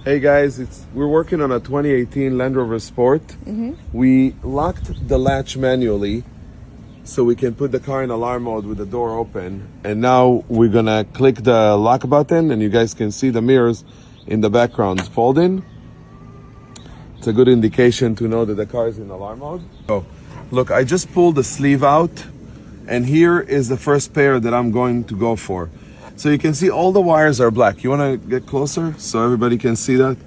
Hey guys, we're working on a 2018 Land Rover Sport. We locked the latch manually so we can put the car in alarm mode with the door open. And now we're gonna click the lock button and you guys can see the mirrors in the background folding. It's a good indication to know that the car is in alarm mode. So look, I just pulled the sleeve out and here is the first pair that I'm going to go for. So you can see all the wires are black. You wanna get closer so everybody can see that?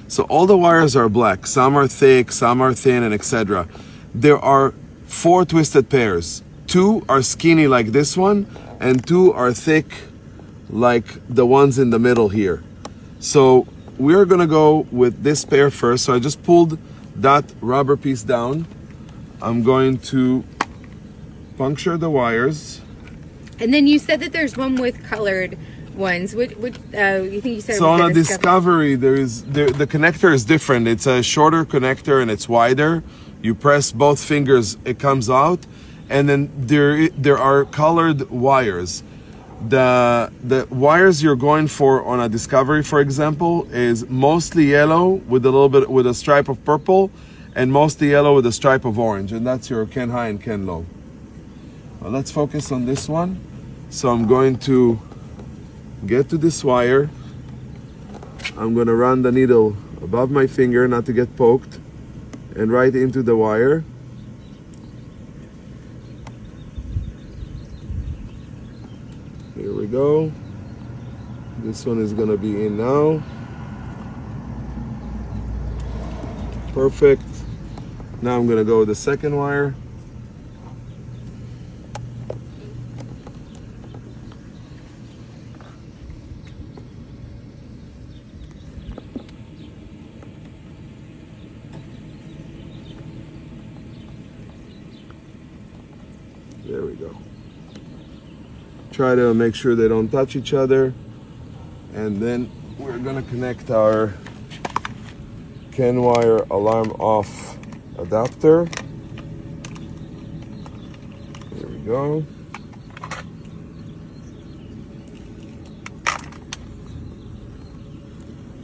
So all the wires are black. Some are thick, some are thin, and etc. There are 4 twisted pairs. 2 are skinny like this one, and 2 are thick like the ones in the middle here. So we're gonna go with this pair first. So I just pulled that rubber piece down. I'm going to puncture the wires. And then you said that there's one with colored ones. You think you said? So on a Discovery, the connector is different. It's a shorter connector and it's wider. You press both fingers, it comes out, and then there are colored wires. The wires you're going for on a Discovery, for example, is mostly yellow with a stripe of purple, and mostly yellow with a stripe of orange, and that's your Ken high and Ken low. Well, let's focus on this one. So I'm going to get to this wire. I'm going to run the needle above my finger not to get poked and right into the wire. Here we go. This one is going to be in now. Perfect. Now I'm going to go with the second wire. There we go. Try to make sure they don't touch each other. And then we're gonna connect our Ken wire alarm off adapter. There we go.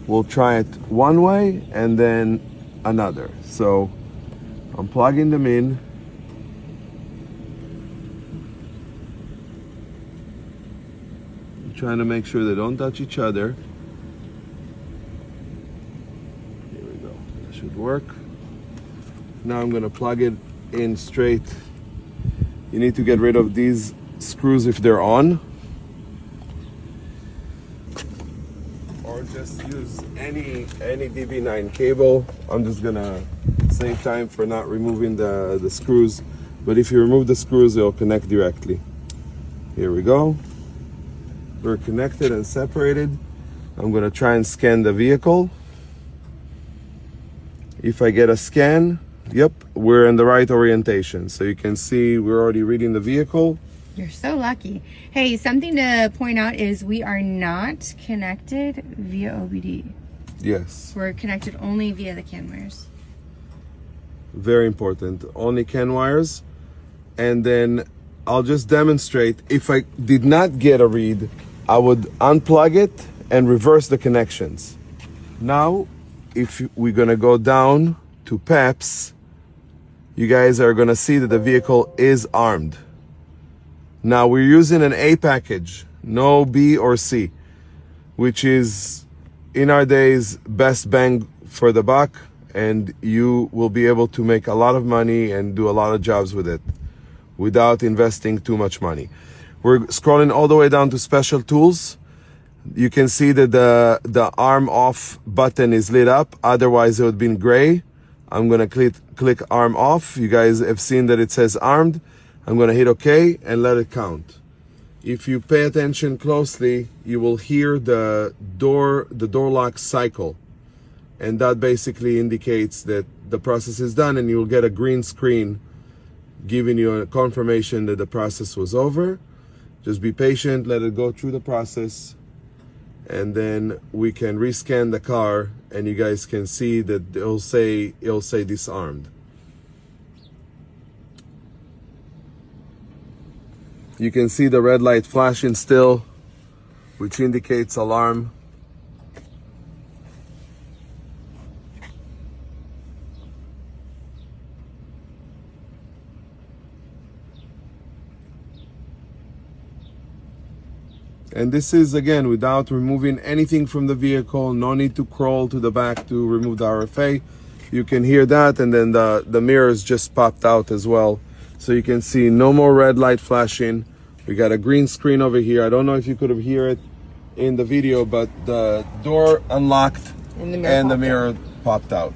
We'll try it one way and then another. So I'm plugging them in. Trying to make sure they don't touch each other. Here we go. That should work. Now I'm going to plug it in straight. You need to get rid of these screws if they're on, or just use any DB9 cable. I'm just going to save time for not removing the screws, but if you remove the screws, they'll connect directly. Here we go. We're connected and separated. I'm gonna try and scan the vehicle. If I get a scan, yep, we're in the right orientation. So you can see we're already reading the vehicle. You're so lucky. Hey, something to point out is we are not connected via OBD. Yes. We're connected only via the CAN wires. Very important. Only CAN wires. And then I'll just demonstrate. If I did not get a read, I would unplug it and reverse the connections. Now, if we're gonna go down to PEPs, you guys are gonna see that the vehicle is armed. Now we're using an A package, no B or C, which is in our days best bang for the buck, and you will be able to make a lot of money and do a lot of jobs with it without investing too much money. We're scrolling all the way down to special tools. You can see that the arm off button is lit up. Otherwise it would be in gray. I'm gonna click arm off. You guys have seen that it says armed. I'm gonna hit OK and let it count. If you pay attention closely, you will hear the door lock cycle. And that basically indicates that the process is done, and you'll get a green screen giving you a confirmation that the process was over. Just be patient, let it go through the process, and then we can rescan the car and you guys can see that it'll say disarmed. You can see the red light flashing still, which indicates alarm. And this is, again, without removing anything from the vehicle. No need to crawl to the back to remove the RFA. You can hear that, and then the mirrors just popped out as well. So you can see no more red light flashing. We got a green screen over here. I don't know if you could have hear it in the video, but the door unlocked and the mirror popped out.